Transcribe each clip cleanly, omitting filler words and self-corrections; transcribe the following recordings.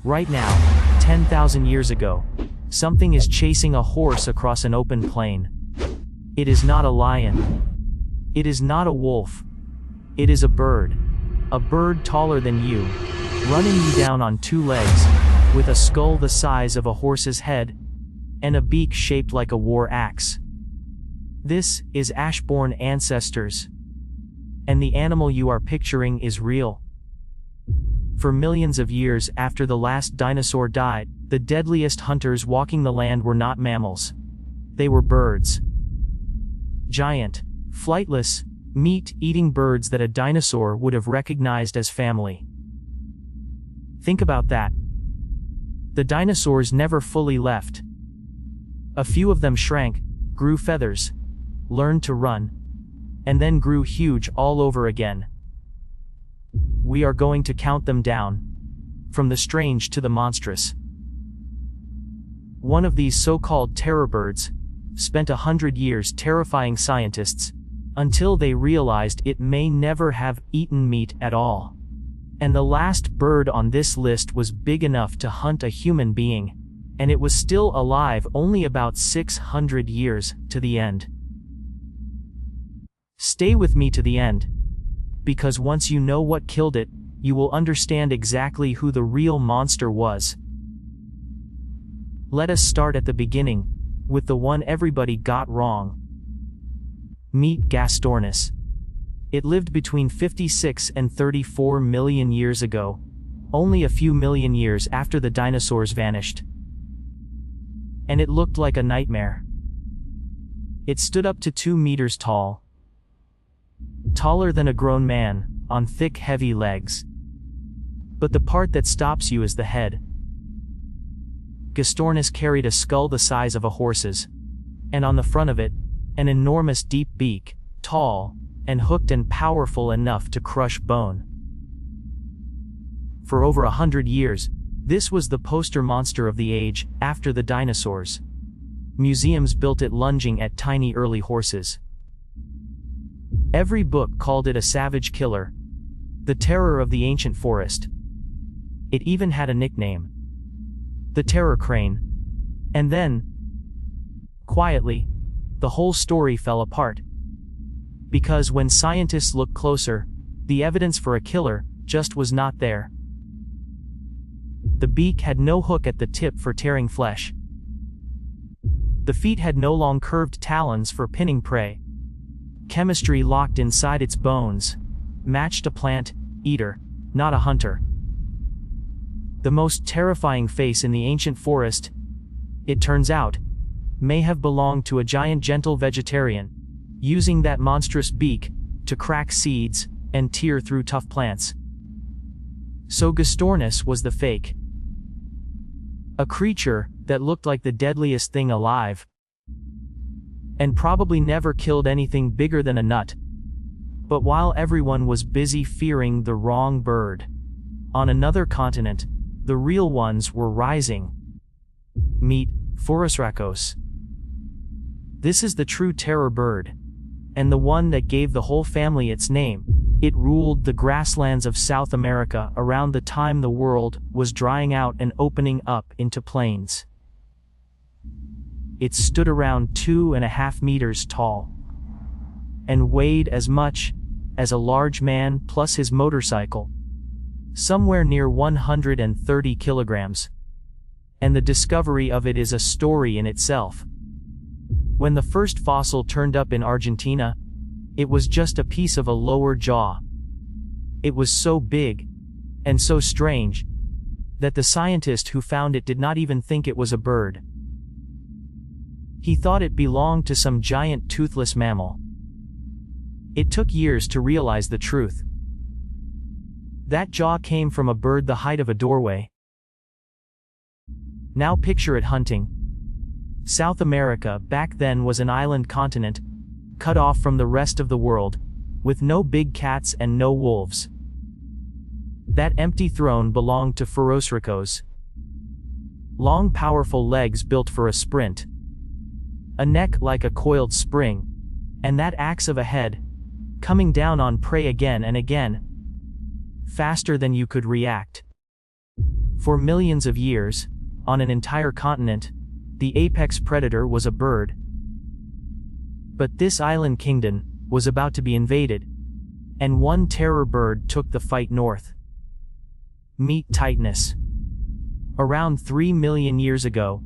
Right now, 10,000 years ago, something is chasing a horse across an open plain. It is not a lion. It is not a wolf. It is a bird. A bird taller than you, running you down on two legs, with a skull the size of a horse's head, and a beak shaped like a war axe. This is Ashborne ancestors. And the animal you are picturing is real. For millions of years after the last dinosaur died, the deadliest hunters walking the land were not mammals. They were birds. Giant, flightless, meat-eating birds that a dinosaur would have recognized as family. Think about that. The dinosaurs never fully left. A few of them shrank, grew feathers, learned to run, and then grew huge all over again. We are going to count them down, from the strange to the monstrous. One of these so-called terror birds spent 100 years terrifying scientists, until they realized it may never have eaten meat at all. And the last bird on this list was big enough to hunt a human being, and it was still alive only about 600 years to the end. Stay with me to the end, because once you know what killed it, you will understand exactly who the real monster was. Let us start at the beginning, with the one everybody got wrong. Meet Gastornis. It lived between 56 and 34 million years ago, only a few million years after the dinosaurs vanished. And it looked like a nightmare. It stood up to 2 meters tall, taller than a grown man, on thick, heavy legs. But the part that stops you is the head. Gastornis carried a skull the size of a horse's, and on the front of it, an enormous deep beak, tall, and hooked and powerful enough to crush bone. For over 100 years, this was the poster monster of the age after the dinosaurs. Museums built it lunging at tiny early horses. Every book called it a savage killer, the terror of the ancient forest. It even had a nickname, the terror crane. And then, quietly, the whole story fell apart. Because when scientists looked closer, the evidence for a killer just was not there. The beak had no hook at the tip for tearing flesh. The feet had no long curved talons for pinning prey. Chemistry locked inside its bones matched a plant eater, not a hunter. The most terrifying face in the ancient forest, it turns out, may have belonged to a giant gentle vegetarian, using that monstrous beak to crack seeds and tear through tough plants. So Gastornis was the fake. A creature that looked like the deadliest thing alive, and probably never killed anything bigger than a nut. But while everyone was busy fearing the wrong bird, on another continent, the real ones were rising. Meet Prehistoric. This is the true terror bird, and the one that gave the whole family its name. It ruled the grasslands of South America around the time the world was drying out and opening up into plains. It stood around 2.5 meters tall, and weighed as much as a large man plus his motorcycle, somewhere near 130 kilograms. And the discovery of it is a story in itself. When the first fossil turned up in Argentina, it was just a piece of a lower jaw. It was so big, and so strange, that the scientist who found it did not even think it was a bird. He thought it belonged to some giant toothless mammal. It took years to realize the truth. That jaw came from a bird the height of a doorway. Now picture it hunting. South America back then was an island continent, cut off from the rest of the world, with no big cats and no wolves. That empty throne belonged to Prehistoric. Long powerful legs built for a sprint, a neck like a coiled spring, and that axe of a head, coming down on prey again and again, faster than you could react. For millions of years, on an entire continent, the apex predator was a bird. But this island kingdom was about to be invaded, and one terror bird took the fight north. Meet Titanus. Around 3 million years ago,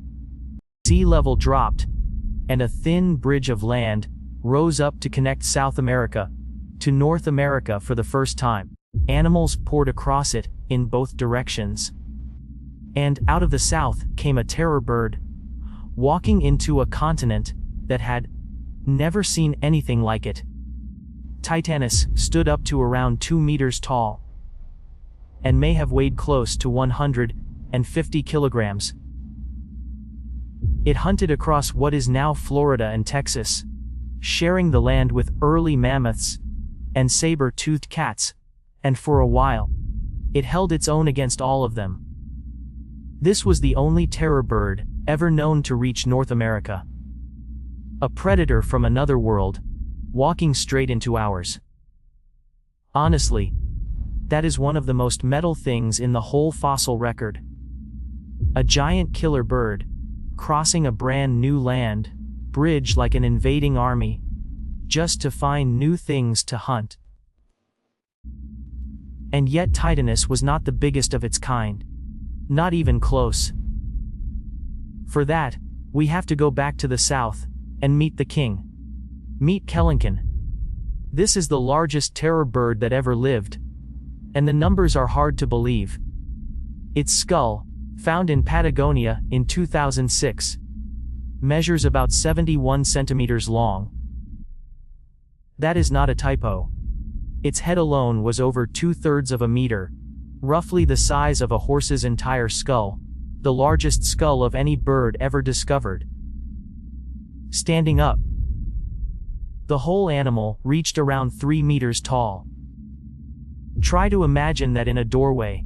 sea level dropped, and a thin bridge of land rose up to connect South America to North America for the first time. Animals poured across it in both directions. And out of the south came a terror bird, walking into a continent that had never seen anything like it. Titanus stood up to around 2 meters tall, and may have weighed close to 150 kilograms. It hunted across what is now Florida and Texas, sharing the land with early mammoths and saber-toothed cats, and for a while, it held its own against all of them. This was the only terror bird ever known to reach North America. A predator from another world, walking straight into ours. Honestly, that is one of the most metal things in the whole fossil record. A giant killer bird, crossing a brand new land bridge like an invading army, just to find new things to hunt. And yet Titanus was not the biggest of its kind. Not even close. For that, we have to go back to the south and meet the king. Meet Kelenken. This is the largest terror bird that ever lived, and the numbers are hard to believe. Its skull, found in Patagonia in 2006, measures about 71 centimeters long. That is not a typo. Its head alone was over 2/3 of a meter, roughly the size of a horse's entire skull, the largest skull of any bird ever discovered. Standing up, the whole animal reached around 3 meters tall. Try to imagine that in a doorway.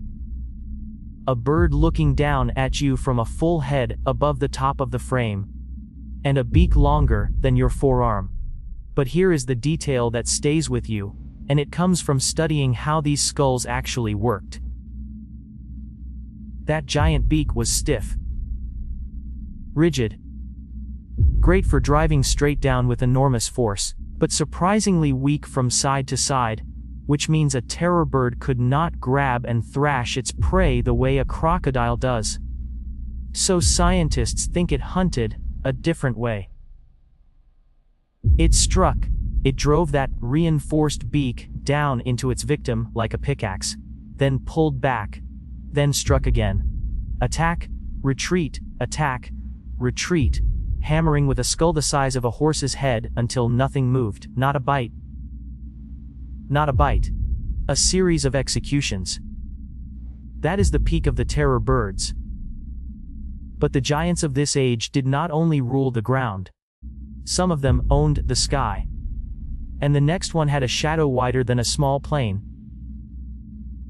A bird looking down at you from a full head above the top of the frame, and a beak longer than your forearm. But here is the detail that stays with you, and it comes from studying how these skulls actually worked. That giant beak was stiff, rigid, great for driving straight down with enormous force, but surprisingly weak from side to side, which means a terror bird could not grab and thrash its prey the way a crocodile does. So scientists think it hunted a different way. It struck, it drove that reinforced beak down into its victim like a pickaxe, then pulled back, then struck again. Attack, retreat, hammering with a skull the size of a horse's head until nothing moved. Not a bite. Not a bite. A series of executions. That is the peak of the terror birds. But the giants of this age did not only rule the ground. Some of them owned the sky. And the next one had a shadow wider than a small plane.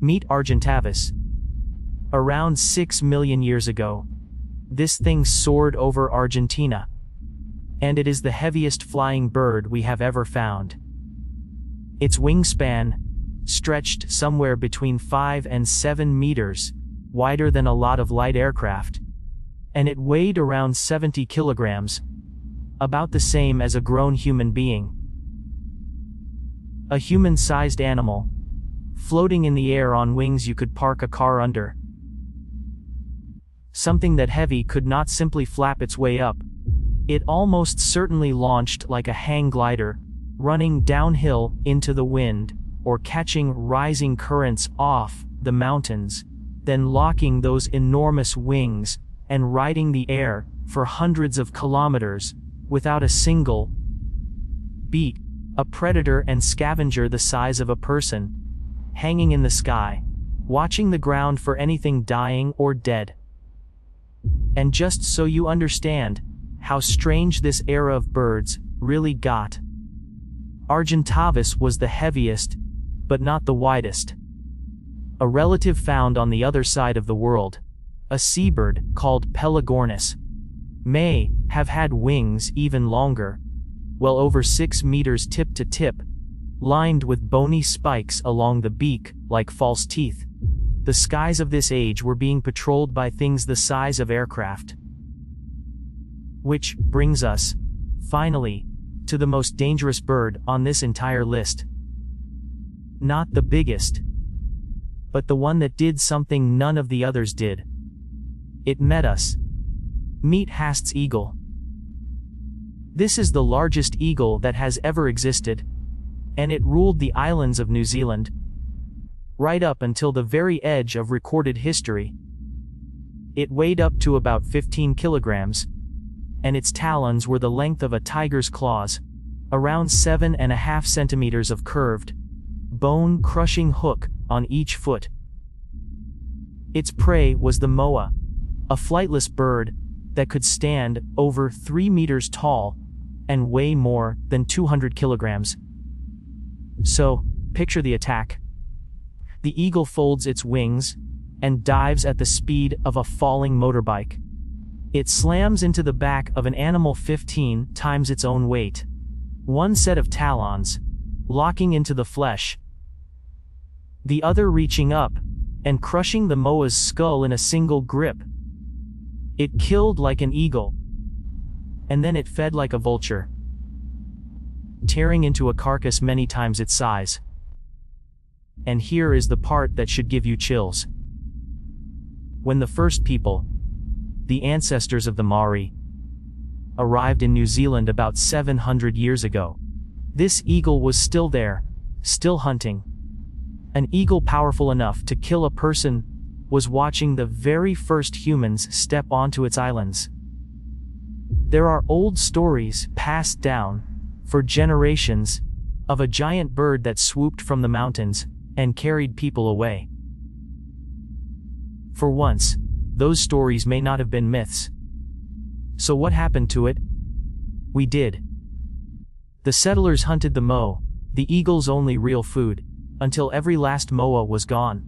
Meet Argentavis. Around 6 million years ago, this thing soared over Argentina. And it is the heaviest flying bird we have ever found. Its wingspan stretched somewhere between 5 and 7 meters, wider than a lot of light aircraft. And it weighed around 70 kilograms, about the same as a grown human being. A human-sized animal, floating in the air on wings you could park a car under. Something that heavy could not simply flap its way up. It almost certainly launched like a hang glider, running downhill into the wind, or catching rising currents off the mountains, then locking those enormous wings and riding the air for hundreds of kilometers without a single beat. A predator and scavenger the size of a person, hanging in the sky, watching the ground for anything dying or dead. And just so you understand how strange this era of birds really got, Argentavis was the heaviest, but not the widest. A relative found on the other side of the world, a seabird called Pelagornis, may have had wings even longer, well over 6 meters tip to tip, lined with bony spikes along the beak like false teeth. the skies of this age were being patrolled by things the size of aircraft. Which brings us, finally, to the most dangerous bird on this entire list. Not the biggest, but the one that did something none of the others did. It met us. Meet Haasts' eagle. This is the largest eagle that has ever existed, and it ruled the islands of New Zealand, right up until the very edge of recorded history. It weighed up to about 15 kilograms, and its talons were the length of a tiger's claws, around 7.5 centimeters of curved, bone-crushing hook on each foot. Its prey was the moa, a flightless bird that could stand over 3 meters tall and weigh more than 200 kilograms. So, picture the attack. The eagle folds its wings and dives at the speed of a falling motorbike. It slams into the back of an animal 15 times its own weight. One set of talons, locking into the flesh, the other reaching up and crushing the moa's skull in a single grip. It killed like an eagle, and then it fed like a vulture, tearing into a carcass many times its size. And here is the part that should give you chills. When the first people, the ancestors of the Maori, arrived in New Zealand about 700 years ago, this eagle was still there, still hunting. An eagle powerful enough to kill a person was watching the very first humans step onto its islands. There are old stories passed down for generations of a giant bird that swooped from the mountains and carried people away. For once, those stories may not have been myths. So what happened to it? We did. The settlers hunted the moa, the eagle's only real food, until every last moa was gone.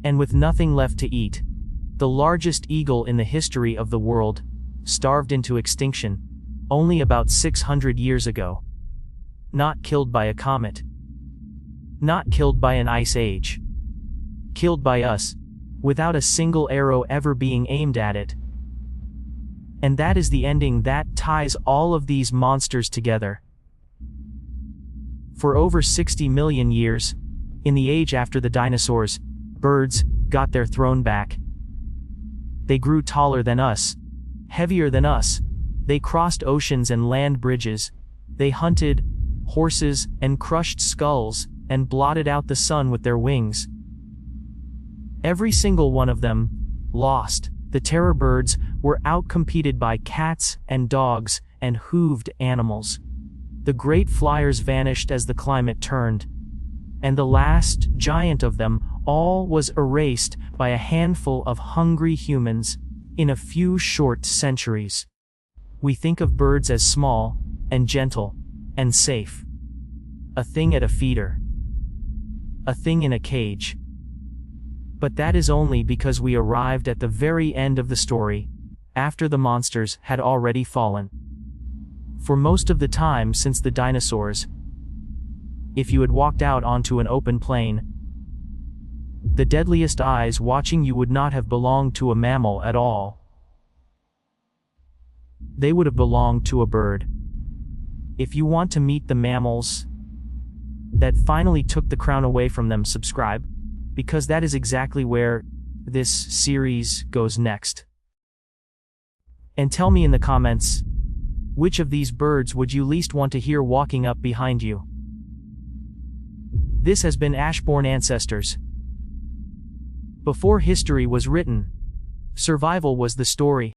And with nothing left to eat, the largest eagle in the history of the world starved into extinction only about 600 years ago. Not killed by a comet. Not killed by an ice age. Killed by us, without a single arrow ever being aimed at it. And that is the ending that ties all of these monsters together. For over 60 million years, in the age after the dinosaurs, birds got their throne back. They grew taller than us, heavier than us. They crossed oceans and land bridges. They hunted horses and crushed skulls and blotted out the sun with their wings. Every single one of them lost. The terror birds were outcompeted by cats and dogs and hooved animals. The great flyers vanished as the climate turned, and the last giant of them all was erased by a handful of hungry humans in a few short centuries. We think of birds as small and gentle and safe. A thing at a feeder. A thing in a cage. But that is only because we arrived at the very end of the story, after the monsters had already fallen. For most of the time since the dinosaurs, if you had walked out onto an open plain, the deadliest eyes watching you would not have belonged to a mammal at all. They would have belonged to a bird. If you want to meet the mammals that finally took the crown away from them, subscribe, because that is exactly where this series goes next. And tell me in the comments, which of these birds would you least want to hear walking up behind you? This has been Ashborne Ancestors. Before history was written, survival was the story.